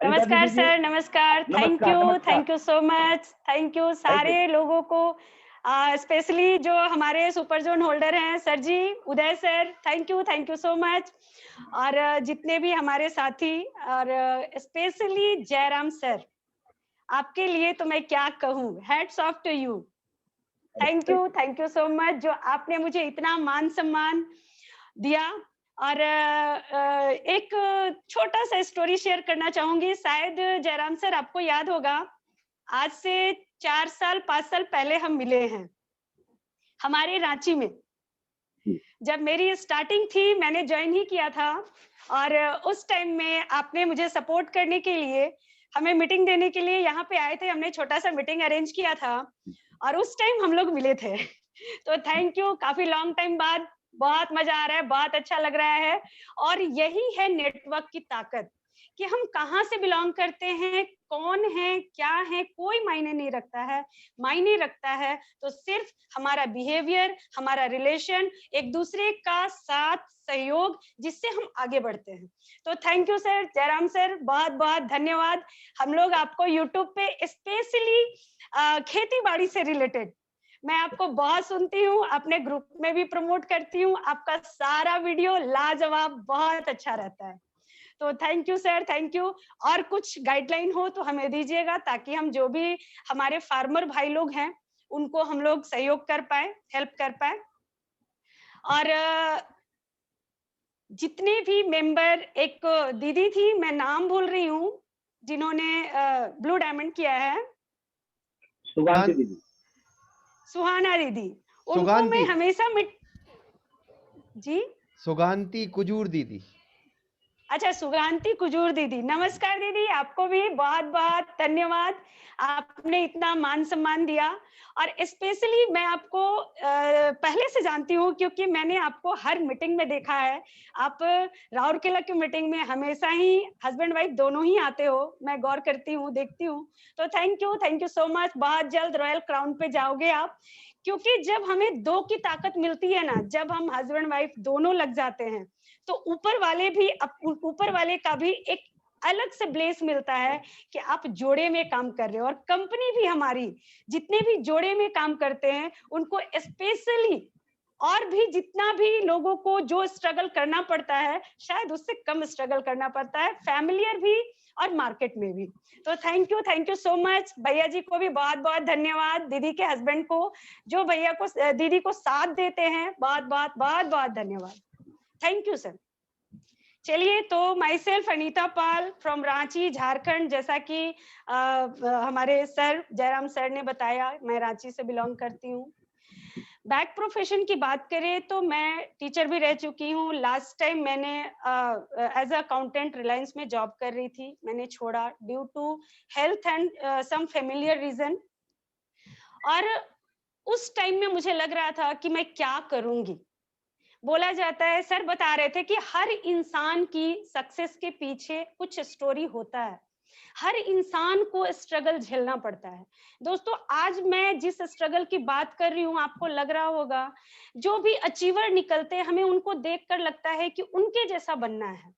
रीता नमस्कार दीदी जी, सर, नमस्कार। नमस्कार, नमस्कार। Thank you so much. Thank you thank you. सारे लोगों को, स्पेशली जो हमारे सुपर जोन होल्डर हैं sir ji, Uday sir, thank you so much. और जितने भी हमारे साथी, और स्पेशली जयराम सर, आपके लिए तो मैं क्या कहूँ, hats off to you. Thank you so much, जो आपने मुझे इतना मान सम्मान दिया। और एक छोटा सा स्टोरी शेयर करना चाहूंगी। शायद जयराम सर आपको याद होगा, आज से 4 साल 5 साल पहले हम मिले हैं हमारे रांची में। जी। जब मेरी स्टार्टिंग थी, मैंने ज्वाइन ही किया था, और उस टाइम में आपने मुझे सपोर्ट करने के लिए, हमें मीटिंग देने के लिए यहाँ पे आए थे। हमने छोटा सा मीटिंग अरेंज किया था, और उस टाइम हम लोग मिले थे। तो थैंक यू, काफी लॉन्ग टाइम बाद बहुत मजा आ रहा है, बहुत अच्छा लग रहा है। और यही है नेटवर्क की ताकत, कि हम कहाँ से बिलोंग करते हैं, कौन है, क्या है, कोई मायने नहीं रखता है। मायने रखता है तो सिर्फ हमारा बिहेवियर, हमारा रिलेशन, एक दूसरे का साथ सहयोग, जिससे हम आगे बढ़ते हैं। तो thank you sir, Jairam sir, बहुत बहुत धन्यवाद। हम लोग आपको यूट्यूब पे स्पेशली खेती बाड़ी से रिलेटेड मैं आपको बहुत सुनती हूँ, अपने ग्रुप में भी प्रमोट करती हूँ। आपका सारा वीडियो लाजवाब, बहुत अच्छा रहता है। तो thank you sir, thank you. और कुछ गाइडलाइन हो तो हमें दीजिएगा, ताकि हम जो भी हमारे फार्मर भाई लोग हैं, उनको हम लोग सहयोग कर पाए, हेल्प कर पाए। और जितने भी मेंबर, एक दीदी थी, मैं नाम भूल रही हूँ, जिन्होंने ब्लू डायमंड किया है, सुगांती दीदी। सुहाना दीदी, उनको मैं सुगांती हमेशा जी, सुगांती कुजूर दीदी। अच्छा, सुगांती कुजूर दीदी, नमस्कार दीदी, आपको भी बहुत बहुत धन्यवाद। आपने इतना मान सम्मान दिया। और स्पेशली मैं आपको पहले से जानती हूँ, क्योंकि मैंने आपको हर मीटिंग में देखा है। आप राउरकेला की मीटिंग में हमेशा ही हस्बैंड वाइफ दोनों ही आते हो, मैं गौर करती हूँ, देखती हूँ। तो थैंक यू सो मच। बहुत जल्द रॉयल क्राउन पे जाओगे आप, क्योंकि जब हमें दो की ताकत मिलती है ना, जब हम हस्बैंड वाइफ दोनों लग जाते हैं, तो ऊपर वाले का भी एक अलग से ब्लेस मिलता है, कि आप जोड़े में काम कर रहे हो। और कंपनी भी हमारी, जितने भी जोड़े में काम करते हैं, उनको स्पेशली, और भी जितना भी लोगों को जो स्ट्रगल करना पड़ता है, शायद उससे कम स्ट्रगल करना पड़ता है, फैमिलियर भी और मार्केट में भी। तो थैंक यू सो मच। भैया जी को भी बहुत बहुत धन्यवाद, दीदी के हस्बैंड को, जो भैया को, दीदी को साथ देते हैं, बहुत बहुत बहुत बहुत धन्यवाद। Thank you sir. चलिए, तो my self Anita Pal from Ranchi, Jharkhand. जैसा कि हमारे सर जयराम सर ने बताया, मैं रांची से बिलोंग करती हूँ। बैक प्रोफेशन की बात करें तो मैं टीचर भी रह चुकी हूँ। लास्ट टाइम मैंने एज अकाउंटेंट रिलायंस में जॉब कर रही थी, मैंने छोड़ा due to health and some familiar reason. और उस टाइम में मुझे लग रहा था कि मैं क्या करूंगी। बोला जाता है, सर बता रहे थे, कि हर इंसान की सक्सेस के पीछे कुछ स्टोरी होता है, हर इंसान को स्ट्रगल झेलना पड़ता है। दोस्तों, आज मैं जिस स्ट्रगल की बात कर रही हूँ, आपको लग रहा होगा, जो भी अचीवर निकलते हैं, हमें उनको देखकर लगता है कि उनके जैसा बनना है।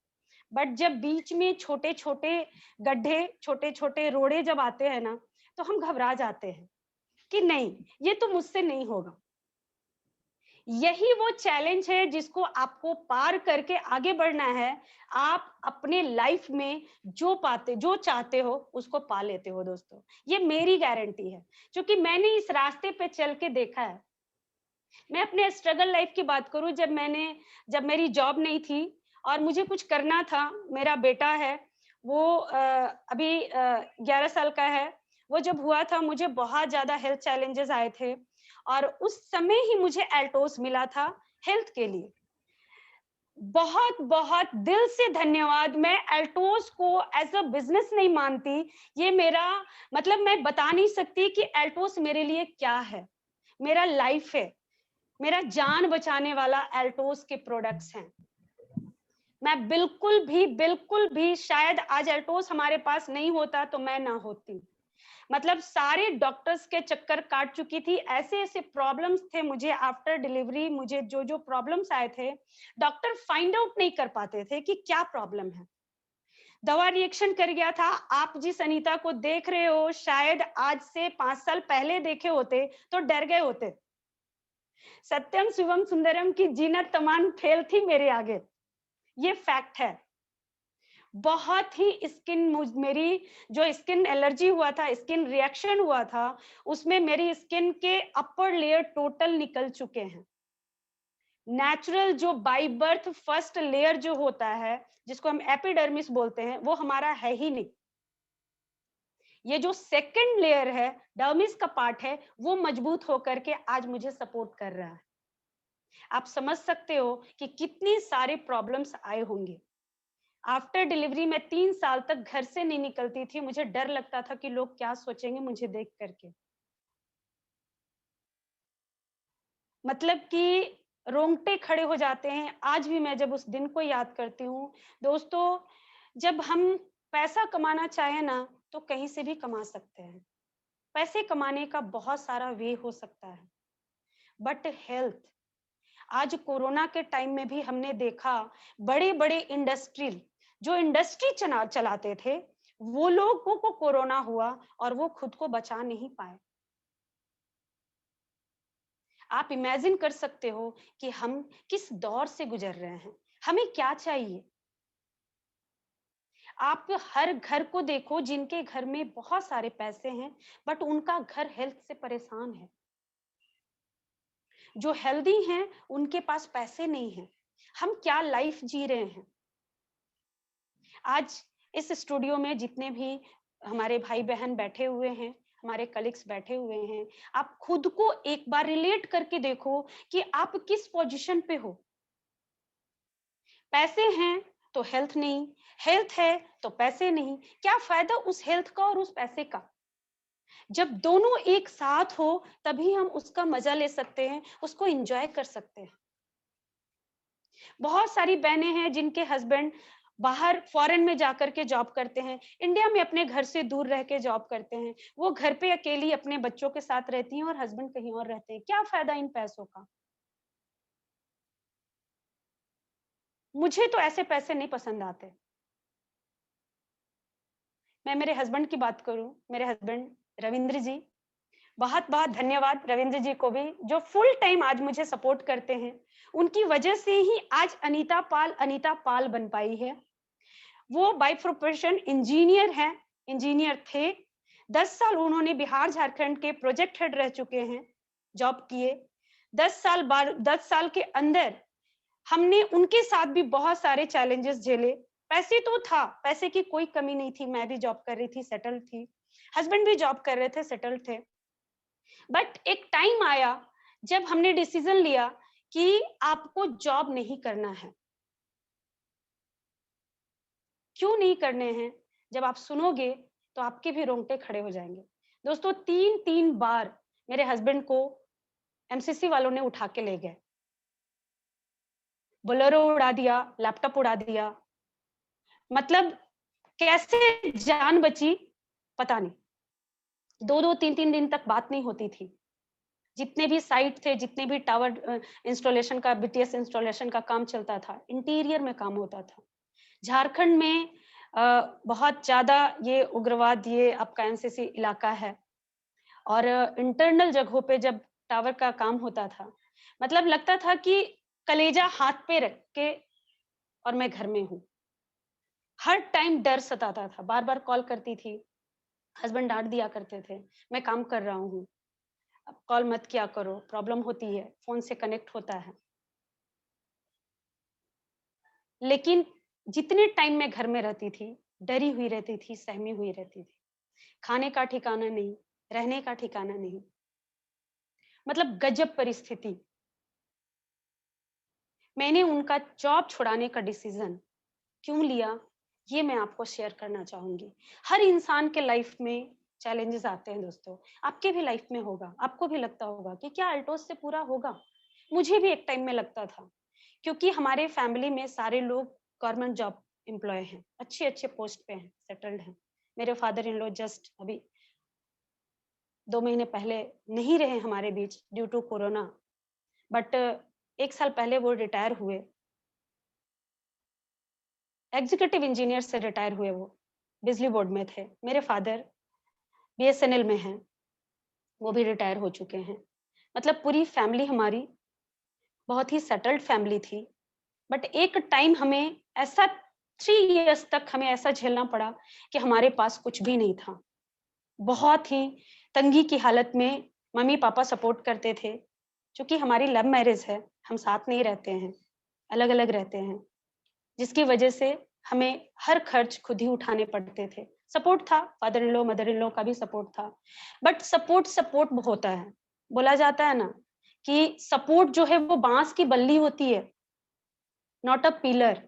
बट जब बीच में छोटे छोटे गड्ढे, छोटे छोटे रोड़े जब आते हैं ना, तो हम घबरा जाते हैं कि नहीं, ये तो मुझसे नहीं होगा। यही वो चैलेंज है जिसको आपको पार करके आगे बढ़ना है। आप अपने लाइफ में जो चाहते हो, उसको पा लेते हो दोस्तों। ये मेरी गारंटी है, क्योंकि मैंने इस रास्ते पे चल के देखा है। मैं अपने स्ट्रगल लाइफ की बात करूं, जब मेरी जॉब नहीं थी और मुझे कुछ करना था। मेरा बेटा है, वो अभी 11 साल का है। वो जब हुआ था, मुझे बहुत ज्यादा हेल्थ चैलेंजेस आए थे, और उस समय ही मुझे एल्टोस मिला था हेल्थ के लिए। बहुत बहुत दिल से धन्यवाद। मैं एल्टोस को एज अ बिजनेस नहीं मानती। ये मेरा मतलब, मैं बता नहीं सकती कि एल्टोस मेरे लिए क्या है। मेरा लाइफ है, मेरा जान बचाने वाला एल्टोस के प्रोडक्ट्स हैं। मैं बिल्कुल भी शायद आज एल्टोस हमारे पास नहीं होता तो मैं ना होती। मतलब सारे डॉक्टर्स के चक्कर काट चुकी थी। ऐसे ऐसे प्रॉब्लम्स थे मुझे आफ्टर डिलीवरी। मुझे जो प्रॉब्लम्स आए थे, डॉक्टर फाइंड आउट नहीं कर पाते थे कि क्या प्रॉब्लम है। दवा रिएक्शन कर गया था। आप जिस अनीता को देख रहे हो शायद आज से 5 साल पहले देखे होते तो डर गए होते। सत्यम शिवम सुंदरम की जीनत तमान फेल थी मेरे आगे, ये फैक्ट है। बहुत ही मेरी जो स्किन एलर्जी हुआ था, स्किन रिएक्शन हुआ था, उसमें मेरी स्किन के अपर लेयर टोटल निकल चुके हैं। नेचुरल जो बाय बर्थ फर्स्ट लेयर जो होता है, जिसको हम एपिडर्मिस बोलते हैं, वो हमारा है ही नहीं। ये जो सेकंड लेयर है, डर्मिस का पार्ट है, वो मजबूत होकर के आज मुझे सपोर्ट कर रहा है। आप समझ सकते हो कि कितनी सारे प्रॉब्लम्स आए होंगे। आफ्टर डिलीवरी में 3 साल तक घर से नहीं निकलती थी। मुझे डर लगता था कि लोग क्या सोचेंगे मुझे देख करके। मतलब कि रोंगटे खड़े हो जाते हैं। आज भी मैं जब उस दिन को याद करती हूँ, दोस्तों, जब हम पैसा कमाना चाहें ना, तो कहीं से भी कमा सकते हैं। पैसे कमाने का बहुत सारा वे हो सकता है, बट हेल्थ, आज कोरोना के टाइम में भी हमने देखा, बड़े-बड़े जो इंडस्ट्री चलाते थे, वो लोगों को कोरोना हुआ और वो खुद को बचा नहीं पाए। आप इमेजिन कर सकते हो कि हम किस दौर से गुजर रहे हैं। हमें क्या चाहिए? आप हर घर को देखो जिनके घर में बहुत सारे पैसे हैं, बट उनका घर हेल्थ से परेशान है। जो हेल्दी हैं, उनके पास पैसे नहीं हैं। हम क्या लाइफ जी रहे हैं? आज इस स्टूडियो में जितने भी हमारे भाई बहन बैठे हुए हैं, हमारे कलीग्स बैठे हुए हैं, आप खुद को एक बार रिलेट करके देखो कि आप किस पोजीशन पे हो। पैसे हैं तो हेल्थ नहीं, हेल्थ है तो पैसे नहीं। क्या फायदा उस हेल्थ का और उस पैसे का? जब दोनों एक साथ हो तभी हम उसका मजा ले सकते हैं, उसको एंजॉय कर सकते हैं। बहुत सारी बहनें हैं जिनके हस्बैंड बाहर फॉरेन में जाकर के जॉब करते हैं, इंडिया में अपने घर से दूर रह के जॉब करते हैं। वो घर पे अकेली अपने बच्चों के साथ रहती हैं और हस्बैंड कहीं और रहते हैं। क्या फायदा इन पैसों का? मुझे तो ऐसे पैसे नहीं पसंद आते। मैं मेरे हस्बैंड की बात करूं, मेरे हस्बैंड रविंद्र जी, बहुत बहुत धन्यवाद रविंद्र जी को भी, जो फुल टाइम आज मुझे सपोर्ट करते हैं। उनकी वजह से ही आज अनीता पाल बन पाई है। वो बाय प्रोफेशन इंजीनियर हैं, इंजीनियर थे। 10 साल उन्होंने बिहार झारखंड के प्रोजेक्ट हेड रह चुके हैं, जॉब किए। 10 साल के अंदर हमने उनके साथ भी बहुत सारे चैलेंजेस झेले। पैसे तो था, पैसे की कोई कमी नहीं थी। मैं भी जॉब कर रही थी, सेटल थी। हस्बैंड भी जॉब कर रहे थे, सेटल थे। बट एक टाइम आया जब हमने डिसीजन लिया कि आपको जॉब नहीं करना है। क्यों नहीं करने हैं? जब आप सुनोगे तो आपके भी रोंगटे खड़े हो जाएंगे। दोस्तों, 3-3 बार मेरे हस्बैंड को एमसीसी वालों ने उठा के ले गए। बोलेरो उड़ा दिया, लैपटॉप उड़ा दिया। मतलब कैसे जान बची पता नहीं। 2-2 3-3 दिन तक बात नहीं होती थी। जितने भी साइट थे, जितने भी टावर इंस्टॉलेशन का, बीटीएस इंस्टॉलेशन का काम चलता था, इंटीरियर में काम होता था। झारखंड में बहुत ज़्यादा ये उग्रवाद, ये आपका एनसीसी इलाका है और इंटरनल जगहों पे जब टावर का काम होता था, मतलब लगता था कि कलेजा हाथ पे रख के और मैं घर में हूँ। हर टाइम डर सताता था, बार-बार कॉल करती थी, हस्बैंड डाँट दिया करते थे, मैं काम कर रहा हूँ, अब कॉल मत किया करो, प्रॉब्लम होती है, फ़ोन से कनेक्ट होता है। लेकिन जितने टाइम मैं घर में रहती थी, डरी हुई रहती थी, सहमी हुई रहती थी। खाने का ठिकाना नहीं, रहने का ठिकाना नहीं। मतलब गजब परिस्थिति। मैंने उनका जॉब छुड़ाने का डिसीज़न क्यों लिया, ये मैं आपको शेयर करना चाहूँगी। हर इंसान के लाइफ में चैलेंजेस आते हैं दोस्तों, आपके भी लाइफ में होगा। आपको भी लगता होगा कि क्या अल्टोस से पूरा होगा? मुझे भी एक टाइम में लगता था, क्योंकि हमारे फैमिली में सारे लोग गवर्नमेंट जॉब एम्प्लॉय हैं, अच्छे-अच्छे पोस्ट पे हैं, सेटल्ड हैं। मेरे फादर इन लॉ जस्ट अभी 2 महीने पहले नहीं रहे हमारे बीच ड्यू टू कोरोना, बट 1 साल पहले वो रिटायर हुए। एग्जीक्यूटिव इंजीनियर से रिटायर हुए, वो बिजली बोर्ड में थे। मेरे फादर बीएसएनएल में हैं, वो भी रिटायर हो चुके हैं। मतलब पूरी फैमिली हमारी बहुत ही सेटल्ड फैमिली थी। बट एक टाइम हमें ऐसा 3 इयर्स तक हमें ऐसा झेलना पड़ा कि हमारे पास कुछ भी नहीं था। बहुत ही तंगी की हालत में मम्मी पापा सपोर्ट करते थे। क्योंकि हमारी लव मैरिज है, हम साथ नहीं रहते हैं, अलग अलग रहते हैं, जिसकी वजह से हमें हर खर्च खुद ही उठाने पड़ते थे। सपोर्ट था, father in law mother in law का भी सपोर्ट था, बट सपोर्ट सपोर्ट होता है। बोला जाता है ना कि सपोर्ट जो है वो बांस की बल्ली होती है, नॉट अ पिलर।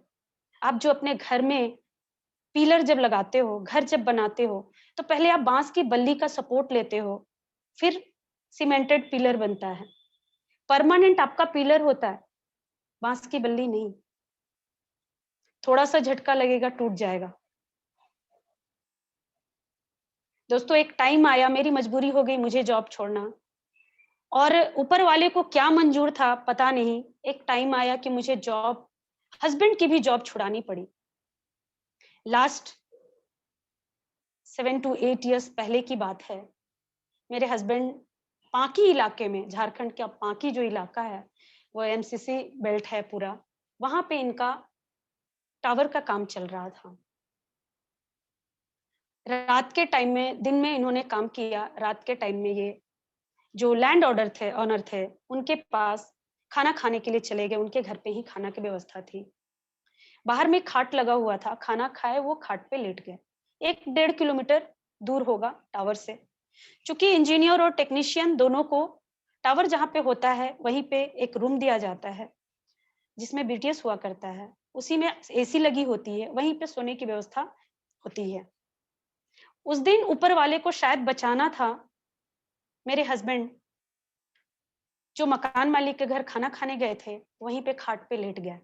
आप जो अपने घर में पिलर जब लगाते हो, घर जब बनाते हो, तो पहले आप बांस की बल्ली का सपोर्ट लेते हो, फिर सीमेंटेड पिलर बनता है। परमानेंट आपका पिलर होता है, बांस की बल्ली नहीं। थोड़ा सा झटका लगेगा, टूट जाएगा। दोस्तों, एक टाइम आया, मेरी मजबूरी हो गई मुझे जॉब छोड़ना, और ऊपर वाले को क्या मंजूर था पता नहीं। एक टाइम आया कि मुझे जॉब, हस्बैंड की भी जॉब छुड़ानी पड़ी। लास्ट 7 to 8 इयर्स पहले की बात है। मेरे हस्बैंड पांकी इलाके में, झारखंड का पांकी जो इलाका है, वो एमसीसी बेल्ट है पूरा, वहां पे इनका टावर का काम चल रहा था। रात के टाइम में, दिन में इन्होंने काम किया, रात के टाइम में ये जो लैंड ऑनर थे, उनके पास खाना खाने के लिए चले गए। उनके घर पे ही खाना की व्यवस्था थी, बाहर में खाट लगा हुआ था, खाना खाए वो खाट पे लेट गए। 1-1.5 किलोमीटर दूर होगा टावर से। चूंकि इंजीनियर और टेक्नीशियन दोनों को टावर जहाँ पे होता है वहीं पे एक रूम दिया जाता है, जिसमें बीटीएस हुआ करता है, उसी में एसी लगी होती है, वहीं पे सोने की व्यवस्था होती है। उस दिन ऊपर वाले को शायद बचाना था। मेरे हस्बैंड जो मकान मालिक के घर खाना खाने गए थे, वहीं पे खाट पे लेट गए।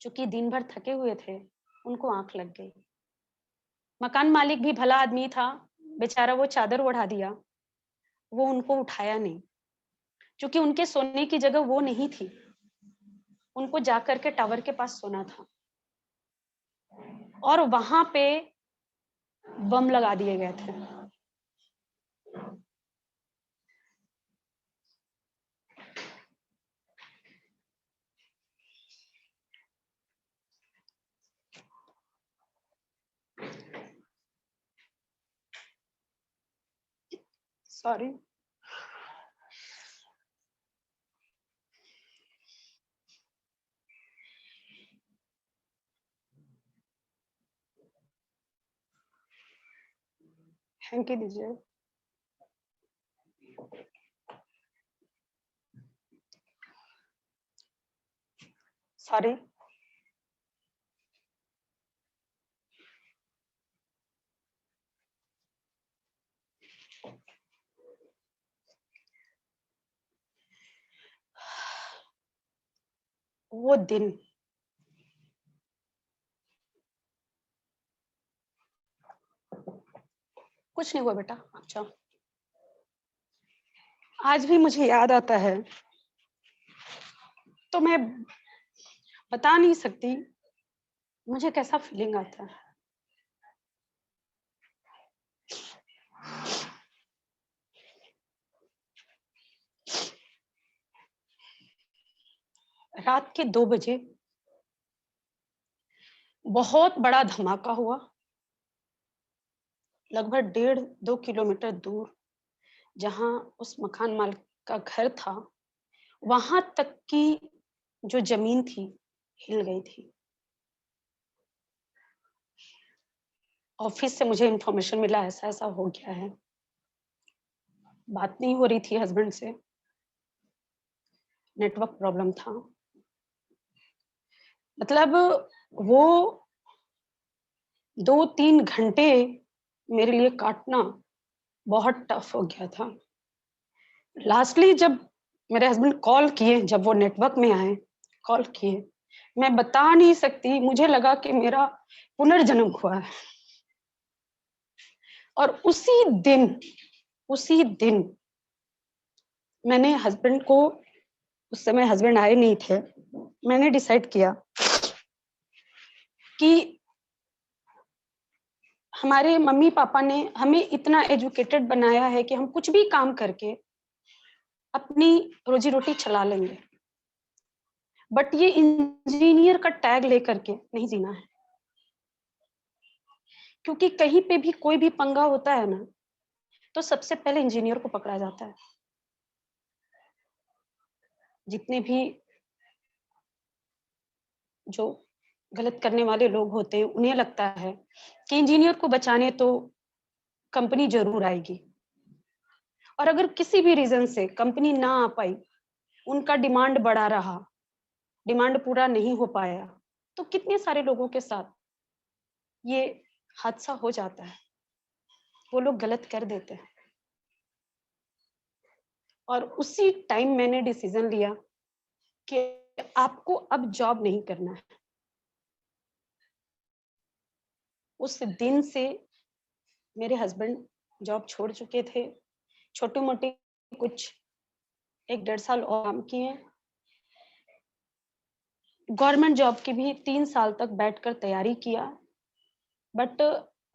चूंकि दिन भर थके हुए थे, उनको आंख लग गई। मकान मालिक भी भला आदमी था, बेचारा वो चादर ओढ़ा दिया, वो उनको उठाया नहीं। क्योंकि उनके सोने की जगह वो नहीं थी, उनको जाकर के टावर के पास सोना था, और वहां पे बम लगा दिए गए थे। सॉरी। हैंकी दीजिए। सॉरी। वो दिन, कुछ नहीं हुआ बेटा, आप जाओ। आज भी मुझे याद आता है, तो मैं बता नहीं सकती मुझे कैसा फीलिंग आता है। रात के 2 बजे बहुत बड़ा धमाका हुआ। लगभग 1.5-2 किलोमीटर दूर, जहां उस मकान मालिक का घर था, वहां तक की जो जमीन थी हिल गई थी। ऑफिस से मुझे इंफॉर्मेशन मिला, ऐसा ऐसा हो गया है। बात नहीं हो रही थी हस्बैंड से, नेटवर्क प्रॉब्लम था। मतलब वो 2-3 घंटे मेरे लिए काटना बहुत टफ हो गया था। लास्टली जब मेरे हस्बैंड कॉल किए, जब वो नेटवर्क में आए, कॉल किए, मैं बता नहीं सकती, मुझे लगा कि मेरा पुनर्जन्म हुआ है। और उसी दिन मैंने हस्बैंड को, उस समय हस्बैंड आए नहीं थे, मैंने डिसाइड किया कि हमारे मम्मी पापा ने हमें इतना एजुकेटेड बनाया है कि हम कुछ भी काम करके अपनी रोजी रोटी चला लेंगे, बट ये इंजीनियर का टैग लेकर के नहीं जीना है, क्योंकि कहीं पे भी कोई भी पंगा होता है ना, तो सबसे पहले इंजीनियर को पकड़ा जाता है। जितने भी जो गलत करने वाले लोग होते हैं, उन्हें लगता है कि इंजीनियर को बचाने तो कंपनी जरूर आएगी, और अगर किसी भी रीजन से कंपनी ना आ पाई, उनका डिमांड बढ़ा रहा, डिमांड पूरा नहीं हो पाया, तो कितने सारे लोगों के साथ ये हादसा हो जाता है, वो लोग गलत कर देते हैं। और उसी टाइम मैंने डिसीजन लिया कि आपको अब जॉब नहीं करना है। उस दिन से मेरे हस्बैंड जॉब छोड़ चुके थे, छोटे मोटे कुछ 1-1.5 साल और काम किए, गवर्नमेंट जॉब की भी 3 साल तक बैठकर तैयारी किया, बट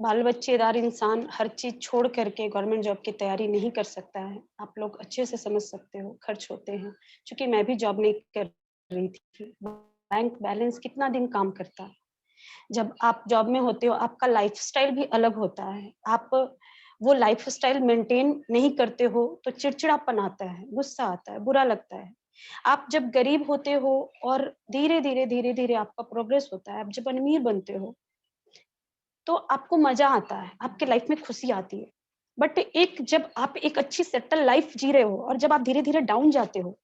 बाल बच्चेदार इंसान हर चीज छोड़ करके गवर्नमेंट जॉब की तैयारी नहीं कर सकता है। आप लोग अच्छे से समझ सकते हो, खर्च होते हैं, क्योंकि मैं भी जॉब नहीं कर रही थी। बैंक बैलेंस कितना दिन काम करता है। जब आप जॉब में होते हो, आपका लाइफस्टाइल भी अलग होता है, आप वो लाइफस्टाइल मेंटेन नहीं करते हो तो चिड़चिड़ापन आता है, गुस्सा आता है, बुरा लगता है। आप जब गरीब होते हो और धीरे धीरे आपका प्रोग्रेस होता है, आप जब अमीर बनते हो तो आपको मजा आता है, आपके लाइफ में खुशी आती है। बट एक जब आप एक अच्छी सेटल लाइफ जी रहे हो और जब आप धीरे धीरे डाउन जाते हो,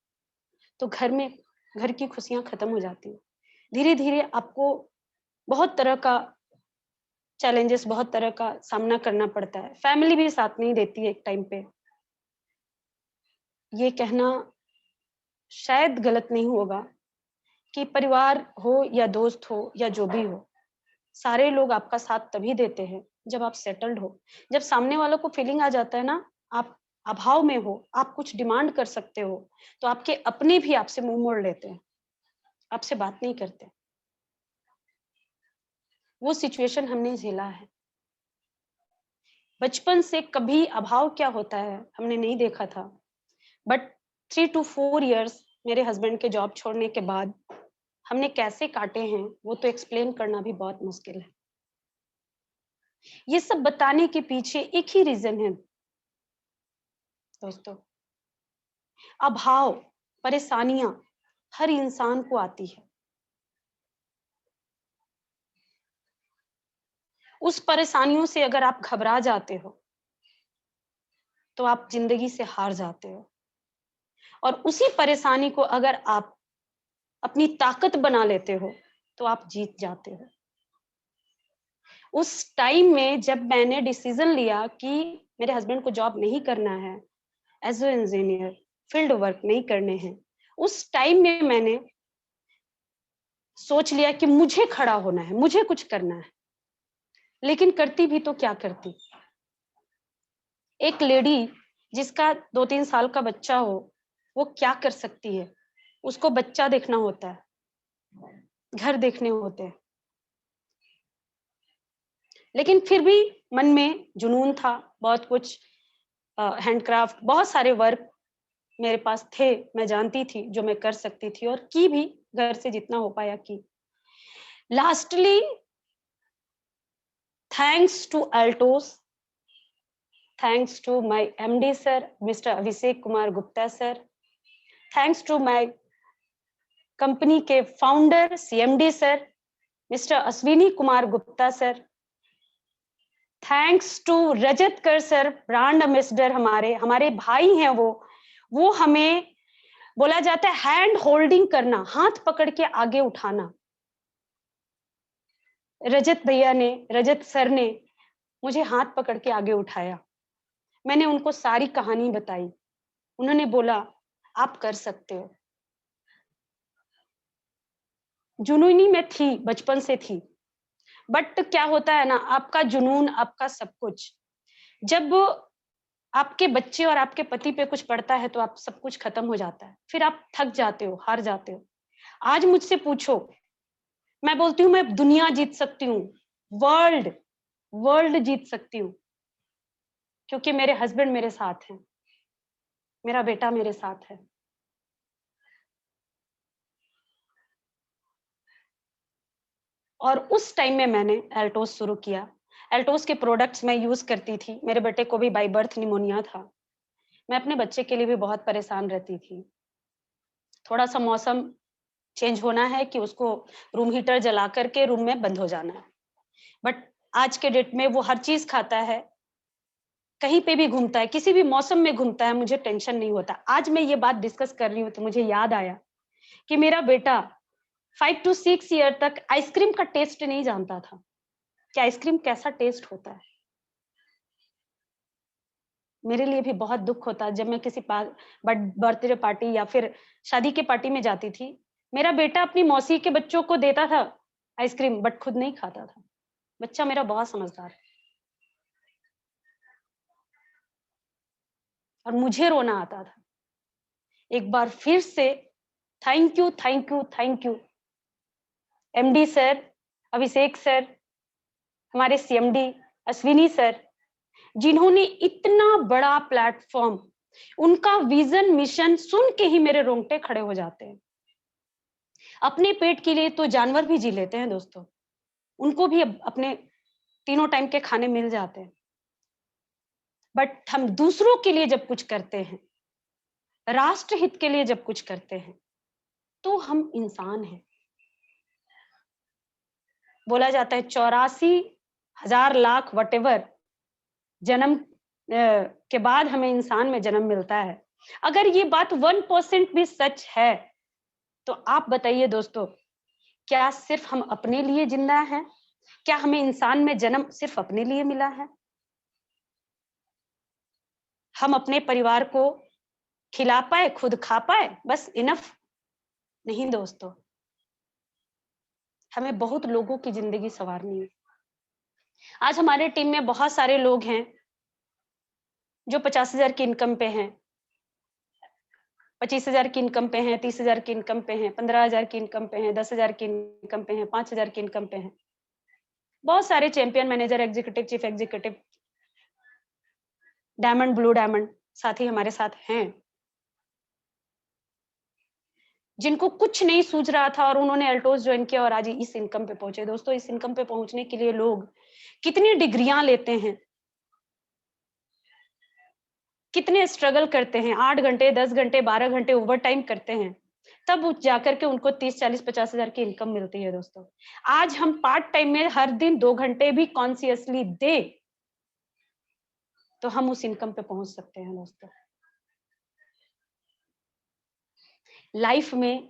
तो घर की खुशियां खत्म हो जाती है। धीरे धीरे आपको बहुत तरह का चैलेंजेस, बहुत तरह का सामना करना पड़ता है। फैमिली भी साथ नहीं देती है एक टाइम पे। ये कहना शायद गलत नहीं होगा कि परिवार हो या दोस्त हो या जो भी हो, सारे लोग आपका साथ तभी देते हैं जब आप सेटल्ड हो। जब सामने वालों को फीलिंग आ जाता है ना, आप अभाव में हो, आप कुछ डिमांड कर सकते हो, तो आपके अपने भी आपसे मुंह मोड़ लेते हैं, आपसे बात नहीं करते। वो सिचुएशन हमने झेला है। बचपन से कभी अभाव क्या होता है हमने नहीं देखा था, बट 3 to 4 इयर्स मेरे हस्बैंड के जॉब छोड़ने के बाद हमने कैसे काटे हैं, वो तो एक्सप्लेन करना भी बहुत मुश्किल है। ये सब बताने के पीछे एक ही रीजन है दोस्तों, अभाव, परेशानियां हर इंसान को आती है। उस परेशानियों से अगर आप घबरा जाते हो, तो आप जिंदगी से हार जाते हो, और उसी परेशानी को अगर आप अपनी ताकत बना लेते हो, तो आप जीत जाते हो। उस टाइम में जब मैंने डिसीजन लिया कि मेरे हस्बैंड को जॉब नहीं करना है, as a engineer field work नहीं करने हैं, उस टाइम में मैंने सोच लिया कि मुझे खड़ा होना है, मुझे कुछ करना है। लेकिन करती भी तो क्या करती। एक लेडी जिसका 2-3 साल का बच्चा हो, वो क्या कर सकती है। उसको बच्चा देखना होता है, घर देखने होते हैं। लेकिन फिर भी मन में जुनून था, बहुत कुछ हैंडक्राफ्ट, बहुत सारे वर्क मेरे पास थे, मैं जानती थी जो मैं कर सकती थी, और की भी, घर से जितना हो पाया की। Lastly thanks to Altos, thanks to my MD sir, Mr. Abhishek Kumar Gupta sir, thanks to my company के founder CMD sir mister Ashwini Kumar Gupta sir, thanks to Rajat Kar sir, brand ambassador हमारे भाई हैं। वो हमें बोला जाता है हैंड होल्डिंग करना, हाथ पकड़ के आगे उठाना। रजत सर ने मुझे हाथ पकड़ के आगे उठाया। मैंने उनको सारी कहानी बताई, उन्होंने बोला आप कर सकते हो। जुनूनी में थी, बचपन से थी, बट क्या होता है ना, आपका जुनून, आपका सब कुछ, जब आपके बच्चे और आपके पति पे कुछ पड़ता है तो आप सब कुछ खत्म हो जाता है, फिर आप थक जाते हो, हार जाते हो। आज मुझसे पूछो मैं बोलती हूँ मैं दुनिया जीत सकती हूँ, वर्ल्ड वर्ल्ड जीत सकती हूँ, क्योंकि मेरे हस्बैंड मेरे साथ हैं, मेरा बेटा मेरे साथ है। और उस टाइम में मैंने एल्टोस शुरू किया। एल्टोस के प्रोडक्ट्स मैं यूज करती थी। मेरे बेटे को भी बाय बर्थ निमोनिया था। मैं अपने बच्चे के लिए भी बहुत परेशान रहती थी। थोड़ा सा मौसम चेंज होना है कि उसको रूम हीटर जला करके रूम में बंद हो जाना है। बट आज के डेट में वो हर चीज खाता है, कहीं पे भी घूमता है, किसी भी मौसम में घूमता है, मुझे टेंशन नहीं होता। आज मैं ये बात डिस्कस कर रही हूँ तो मुझे याद आया कि मेरा बेटा 5 to 6 ईयर तक आइसक्रीम का टेस्ट नहीं जानता था कि आइसक्रीम कैसा टेस्ट होता है। मेरे लिए भी बहुत दुख होता जब मैं किसी बर्थडे पार्टी या फिर शादी के पार्टी में जाती थी। मेरा बेटा अपनी मौसी के बच्चों को देता था आइसक्रीम, बट खुद नहीं खाता था। बच्चा मेरा बहुत समझदार है और मुझे रोना आता था। एक बार फिर से thank you thank you thank you MD sir, Abhishek sir, हमारे सीएमडी अश्विनी सर, जिन्होंने इतना बड़ा प्लेटफॉर्म, उनका विजन मिशन सुन के ही मेरे रोंगटे खड़े हो जाते हैं। अपने पेट के लिए तो जानवर भी जी लेते हैं दोस्तों, उनको भी अपने तीनों टाइम के खाने मिल जाते हैं। बट हम दूसरों के लिए जब कुछ करते हैं, राष्ट्र हित के लिए जब कुछ करते हैं, तो हम इंसान हैं। बोला जाता है 84,000 लाख वटेवर जन्म के बाद हमें इंसान में जन्म मिलता है। अगर ये बात 1% भी सच है तो आप बताइए दोस्तों, क्या सिर्फ हम अपने लिए जिंदा हैं? क्या हमें इंसान में जन्म सिर्फ अपने लिए मिला है? हम अपने परिवार को खिला पाए, खुद खा पाए, बस इनफ नहीं दोस्तों। हमें बहुत लोगों की जिंदगी संवारनी है। आज हमारे टीम में बहुत सारे लोग हैं जो 50,000 की इनकम पे हैं, 25,000 की इनकम पे हैं, 30,000 की इनकम पे हैं, 15,000 की इनकम पे हैं, 10,000 की इनकम पे हैं, 5,000 की इनकम पे हैं। बहुत सारे champion, manager, executive, chief executive, diamond, blue diamond साथी हमारे साथ हैं, जिनको कुछ नहीं सूझ रहा था और उन्होंने एल्टोस ज्वाइन किया और आज इस इनकम पे पहुंचे। दोस्तों, इस इनकम पे पहुंचने के लिए लोग कितनी डिग्रियां लेते हैं, कितने स्ट्रगल करते हैं, 8 घंटे, 10 घंटे, 12 घंटे ओवर टाइम करते हैं, तब जाकर के उनको 30, 40, 50,000 की इनकम मिलती है। दोस्तों, आज हम पार्ट टाइम में हर दिन 2 घंटे भी कॉन्शियसली दे तो हम उस इनकम पे पहुंच सकते हैं। दोस्तों, लाइफ में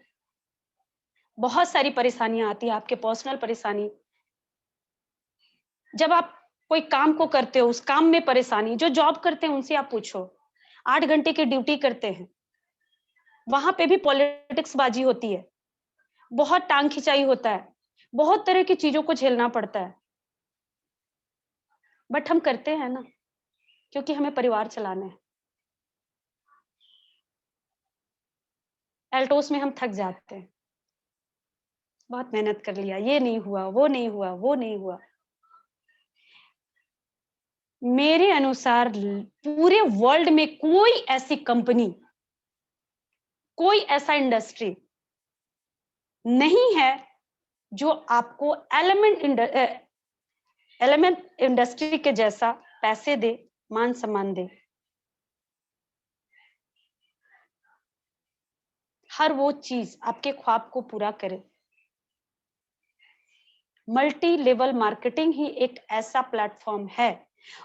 बहुत सारी परेशानियां आती है, आपके पर्सनल परेशानी, जब आप कोई काम को करते हो उस काम में परेशानी, जो जॉब करते हैं उनसे आप पूछो, 8 घंटे की ड्यूटी करते हैं, वहां पे भी पॉलिटिक्स बाजी होती है, बहुत टांग खिंचाई होता है, बहुत तरह की चीजों को झेलना पड़ता है, बट हम करते हैं ना, क्योंकि हमें परिवार चलाना है। एल्टोस में हम थक जाते हैं, बहुत मेहनत कर लिया, ये नहीं हुआ, वो नहीं हुआ, वो नहीं हुआ। मेरे अनुसार पूरे वर्ल्ड में कोई ऐसी कंपनी, कोई ऐसा इंडस्ट्री नहीं है जो आपको एलिमेंट इंडस्ट्री के जैसा पैसे दे, मान सम्मान दे। हर वो चीज आपके ख्वाब को पूरा करे। मल्टी लेवल मार्केटिंग ही एक ऐसा प्लेटफॉर्म है,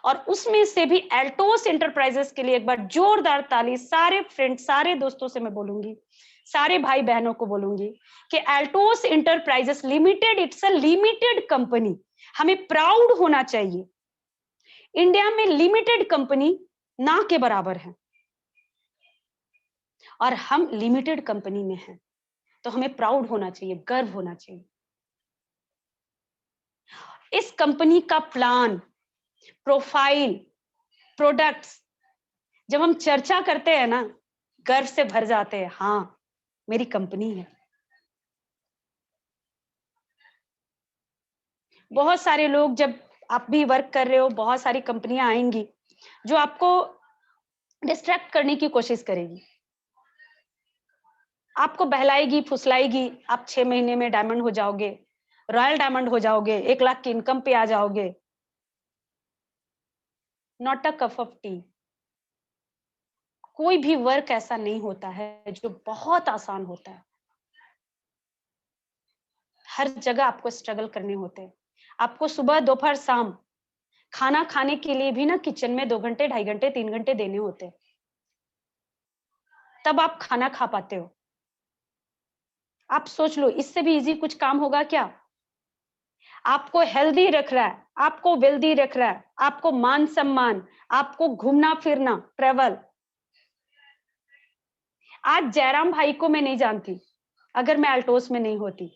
और उसमें से भी एल्टोस एंटरप्राइजेस के लिए एक बार जोरदार ताली सारे फ्रेंड, सारे दोस्तों से मैं बोलूंगी, सारे भाई बहनों को बोलूंगी कि Altos enterprises limited, it's a limited company. हमें प्राउड होना चाहिए, इंडिया में लिमिटेड कंपनी ना के बराबर है, और हम लिमिटेड कंपनी में हैं, तो हमें प्राउड होना चाहिए, गर्व होना चाहिए। इस कंपनी का प्लान, प्रोफाइल, प्रोडक्ट्स जब हम चर्चा करते हैं ना, गर्व से भर जाते हैं। हाँ, मेरी कंपनी है। बहुत सारे लोग, जब आप भी वर्क कर रहे हो, बहुत सारी कंपनियां आएंगी जो आपको डिस्ट्रैक्ट करने की कोशिश करेगी, आपको बहलाएगी, फुसलाएगी। आप 6 महीने में डायमंड हो जाओगे, रॉयल डायमंड हो जाओगे, 1 लाख की इनकम पे आ जाओगे। Not a cup of T. कोई भी वर्क ऐसा नहीं होता है जो बहुत आसान होता है। हर जगह आपको स्ट्रगल करने होते हैं। आपको सुबह, दोपहर, शाम खाना खाने के लिए भी ना किचन में 2 घंटे, 2.5 घंटे, 3 घंटे देने होते हैं। तब आप खाना खा पाते हो। आप सोच लो, इससे भी इजी कुछ काम होगा क्या? आपको हेल्दी रख रहा है, आपको वेल्दी रख रहा है, आपको मान सम्मान, आपको घूमना फिरना, ट्रेवल। आज जयराम भाई को मैं नहीं जानती अगर मैं अल्टोस में नहीं होती।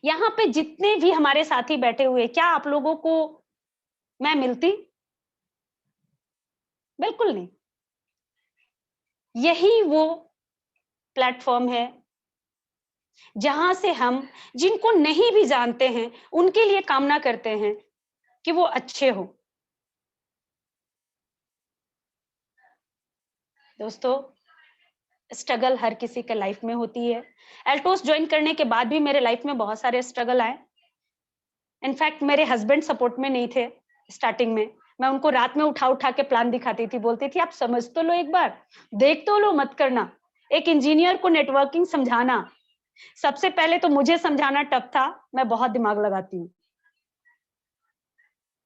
यहाँ पे जितने भी हमारे साथी बैठे हुए, क्या आप लोगों को मैं मिलती? बिल्कुल नहीं। यही वो प्लेटफॉर्म है जहां से हम जिनको नहीं भी जानते हैं उनके लिए कामना करते हैं कि वो अच्छे हो। दोस्तों, स्ट्रगल हर किसी के लाइफ में होती है। एल्टोस ज्वाइन करने के बाद भी मेरे लाइफ में बहुत सारे स्ट्रगल आए। इनफैक्ट मेरे हस्बैंड सपोर्ट में नहीं थे स्टार्टिंग में। मैं उनको रात में उठा उठा के प्लान दिखाती थी, बोलती थी आप समझ तो लो, एक बार देख तो लो, मत करना। एक इंजीनियर को नेटवर्किंग समझाना, सबसे पहले तो मुझे समझाना टफ था। मैं बहुत दिमाग लगाती हूँ।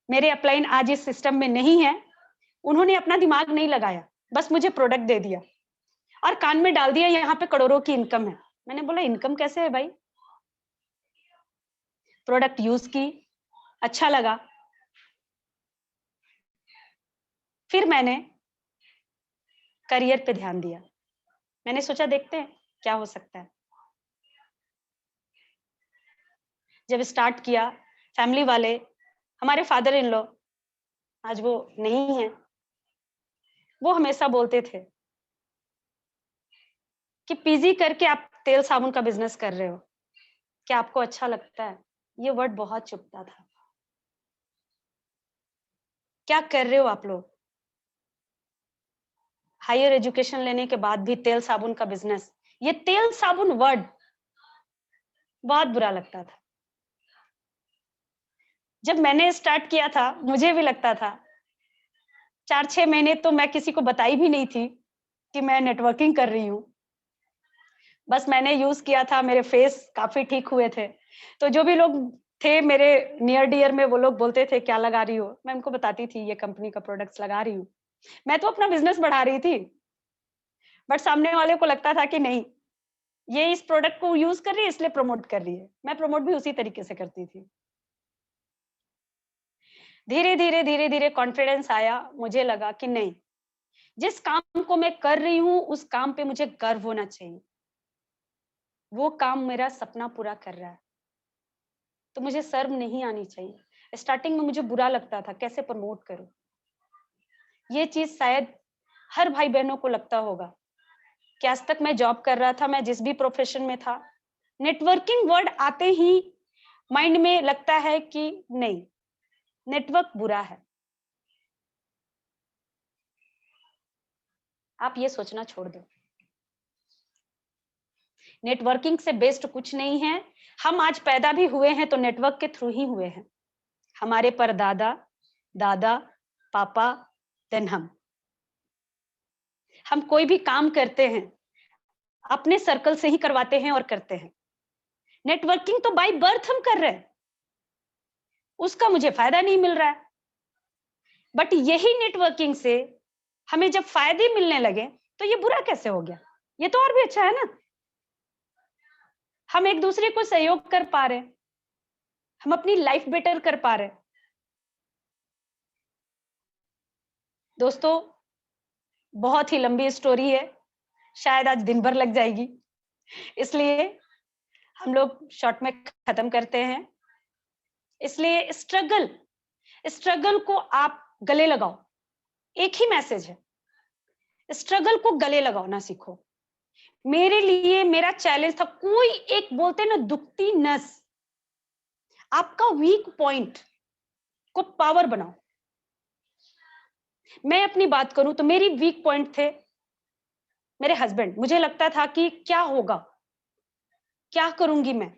मेरे अपलाइन आज इस सिस्टम में नहीं है। उन्होंने अपना दिमाग नहीं लगाया, बस मुझे प्रोडक्ट दे दिया और कान में डाल दिया यहाँ पे करोड़ों की इनकम है। मैंने बोला इनकम कैसे है भाई? प्रोडक्ट यूज की, अच्छा लगा, फिर मैंने करियर पे ध्यान दिया। मैंने सोचा देखते हैं क्या हो सकता है। जब स्टार्ट किया, फैमिली वाले, हमारे फादर इन लॉ, आज वो नहीं है, वो हमेशा बोलते थे कि पीजी करके आप तेल साबुन का बिजनेस कर रहे हो, क्या आपको अच्छा लगता है? ये वर्ड बहुत चुभता था। क्या कर रहे हो आप लोग? हायर एजुकेशन लेने के बाद भी तेल साबुन का बिजनेस, ये तेल साबुन वर्ड बहुत बुरा लगता था। जब मैंने स्टार्ट किया था मुझे भी लगता था। 4-6 महीने तो मैं किसी को बताई भी नहीं थी कि मैं नेटवर्किंग कर रही हूँ। बस मैंने यूज किया था, मेरे फेस काफी ठीक हुए थे, तो जो भी लोग थे मेरे नियर डियर में, वो लोग बोलते थे क्या लगा रही हो? मैं उनको बताती थी ये कंपनी का प्रोडक्ट्स लगा रही हूँ। मैं तो अपना बिजनेस बढ़ा रही थी, बट सामने वाले को लगता था कि नहीं, ये इस प्रोडक्ट को यूज कर रही है इसलिए प्रमोट कर रही है। मैं प्रमोट भी उसी तरीके से करती थी। धीरे धीरे धीरे धीरे कॉन्फिडेंस आया। मुझे लगा कि नहीं, जिस काम को मैं कर रही हूँ उस काम पे मुझे गर्व होना चाहिए। वो काम मेरा सपना पूरा कर रहा है, तो मुझे शर्म नहीं आनी चाहिए। स्टार्टिंग में मुझे बुरा लगता था, कैसे प्रमोट करूं। ये चीज शायद हर भाई बहनों को लगता होगा कि आज तक मैं जॉब कर रहा था, मैं जिस भी प्रोफेशन में था, नेटवर्किंग वर्ड आते ही माइंड में लगता है कि नहीं, नेटवर्क बुरा है। आप ये सोचना छोड़ दो। नेटवर्किंग से बेस्ट कुछ नहीं है। हम आज पैदा भी हुए हैं तो नेटवर्क के थ्रू ही हुए हैं। हमारे परदादा, दादा, पापा, देन हम कोई भी काम करते हैं अपने सर्कल से ही करवाते हैं और करते हैं। नेटवर्किंग तो बाय बर्थ हम कर रहे हैं, उसका मुझे फायदा नहीं मिल रहा है, बट यही नेटवर्किंग से हमें जब फायदे मिलने लगे तो ये बुरा कैसे हो गया? ये तो और भी अच्छा है ना। हम एक दूसरे को सहयोग कर पा रहे हैं, हम अपनी लाइफ बेटर कर पा रहे हैं। दोस्तों, बहुत ही लंबी स्टोरी है, शायद आज दिन भर लग जाएगी, इसलिए हम लोग शॉर्ट में खत्म करते हैं। इसलिए स्ट्रगल को आप गले लगाओ। एक ही मैसेज है, स्ट्रगल को गले लगाना सीखो। मेरे लिए मेरा चैलेंज था, कोई एक बोलते ना दुखती नस, आपका वीक पॉइंट को पावर बनाओ। मैं अपनी बात करूं तो मेरी वीक पॉइंट थे मेरे हस्बैंड। मुझे लगता था कि क्या होगा, क्या करूंगी मैं,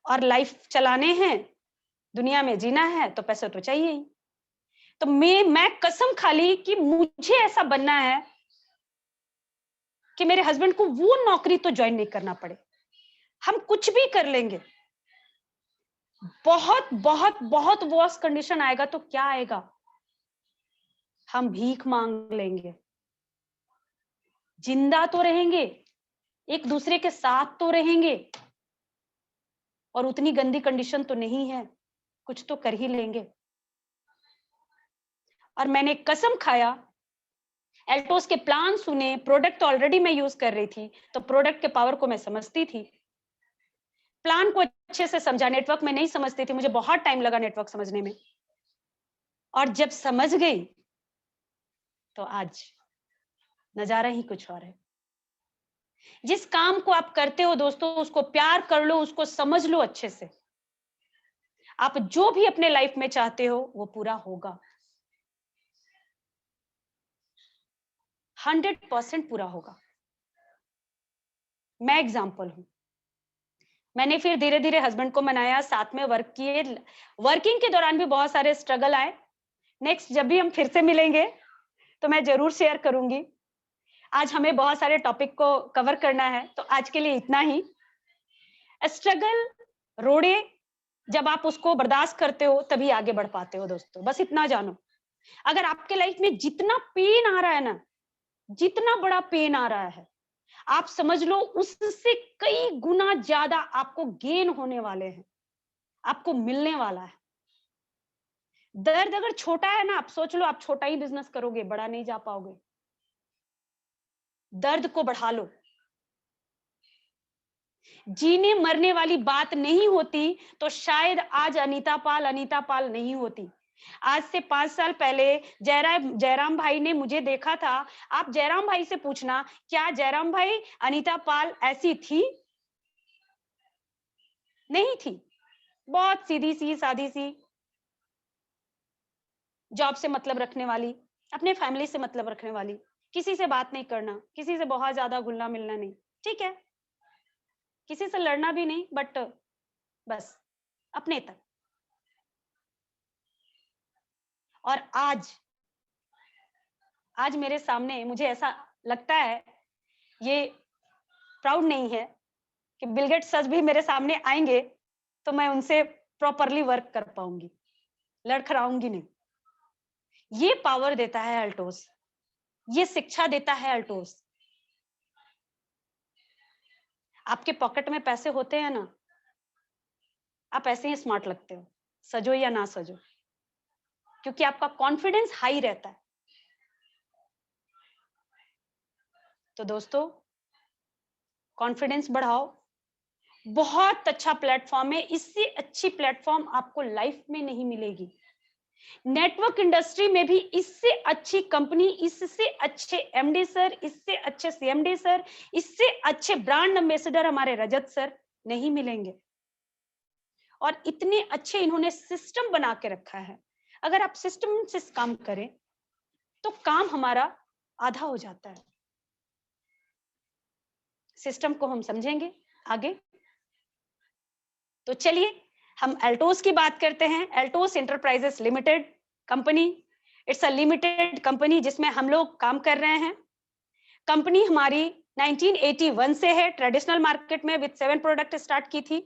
और लाइफ चलाने हैं, दुनिया में जीना है तो पैसे तो चाहिए ही। तो मैं कसम खा ली कि मुझे ऐसा बनना है कि मेरे हस्बैंड को वो नौकरी तो ज्वाइन नहीं करना पड़े। हम कुछ भी कर लेंगे, बहुत बहुत बहुत वर्स्ट कंडीशन आएगा तो क्या आएगा, हम भीख मांग लेंगे। जिंदा तो रहेंगे, एक दूसरे के साथ तो रहेंगे, और उतनी गंदी कंडीशन तो नहीं है, कुछ तो कर ही लेंगे। और मैंने कसम खाया, एल्टोस के प्लान सुने, प्रोडक्ट ऑलरेडी मैं यूज कर रही थी तो प्रोडक्ट के पावर को मैं समझती थी, प्लान को अच्छे से समझा। नेटवर्क में नहीं समझती थी, मुझे बहुत टाइम लगा नेटवर्क समझने में, और जब समझ गई तो आज नजारा ही कुछ और है। जिस काम को आप करते हो दोस्तों, उसको प्यार कर लो, उसको समझ लो अच्छे से। आप जो भी अपने लाइफ में चाहते हो वो पूरा होगा, 100% पूरा होगा। मैं एग्जाम्पल हूं। मैंने फिर धीरे धीरे हस्बैंड को मनाया, साथ में वर्क किए। वर्किंग के दौरान भी बहुत सारे स्ट्रगल आए। नेक्स्ट जब भी हम फिर से मिलेंगे तो मैं जरूर शेयर करूंगी। आज हमें बहुत सारे टॉपिक को कवर करना है, तो आज के लिए इतना ही। स्ट्रगल, रोड़े, जब आप उसको बर्दाश्त करते हो तभी आगे बढ़ पाते हो दोस्तों। बस इतना जानो, अगर आपके लाइफ में जितना पेन आ रहा है ना, जितना बड़ा पेन आ रहा है, आप समझ लो उससे कई गुना ज्यादा आपको गेन होने वाले हैं, आपको मिलने वाला है। दर्द अगर छोटा है ना, आप सोच लो आप छोटा ही बिजनेस करोगे, बड़ा नहीं जा पाओगे। दर्द को बढ़ा लो। जीने मरने वाली बात नहीं होती तो शायद आज अनीता पाल नहीं होती। आज से 5 साल पहले जयराम भाई ने मुझे देखा था। आप जयराम भाई से पूछना, क्या जयराम भाई अनीता पाल ऐसी थी? नहीं थी। बहुत सीधी सी, सादी सी, जॉब से मतलब रखने वाली, अपने फैमिली से मतलब रखने वाली, किसी से बात नहीं करना, किसी से बहुत ज्यादा घुलना मिलना नहीं, ठीक है, किसी से लड़ना भी नहीं, बट बस अपने तक। और आज मेरे सामने, मुझे ऐसा लगता है, ये प्राउड नहीं है कि बिल गेट्स सच भी मेरे सामने आएंगे तो मैं उनसे प्रॉपरली वर्क कर पाऊंगी, लड़खड़ाऊंगी नहीं। ये पावर देता है अल्टोस, ये शिक्षा देता है अल्टोस। आपके पॉकेट में पैसे होते हैं ना, आप ऐसे ही स्मार्ट लगते हो, सजो या ना सजो, क्योंकि आपका कॉन्फिडेंस हाई रहता है। तो दोस्तों, कॉन्फिडेंस बढ़ाओ। बहुत अच्छा प्लेटफॉर्म है, इससे अच्छी प्लेटफॉर्म आपको लाइफ में नहीं मिलेगी। नेटवर्क इंडस्ट्री में भी इससे अच्छी कंपनी, इससे अच्छे एमडी सर, इससे अच्छे सीएमडी सर, इससे अच्छे ब्रांड एम्बेसडर हमारे रजत सर नहीं मिलेंगे। और इतने अच्छे इन्होंने सिस्टम बना के रखा है। अगर आप सिस्टम से काम करें तो काम हमारा आधा हो जाता है। सिस्टम को हम समझेंगे आगे। तो चलिए हम एल्टोस की बात करते हैं। Altos enterprises limited company, it's a limited company जिसमें हम लोग काम कर रहे हैं। कंपनी हमारी 1981 से है, ट्रेडिशनल मार्केट में विद 7 प्रोडक्ट स्टार्ट की थी।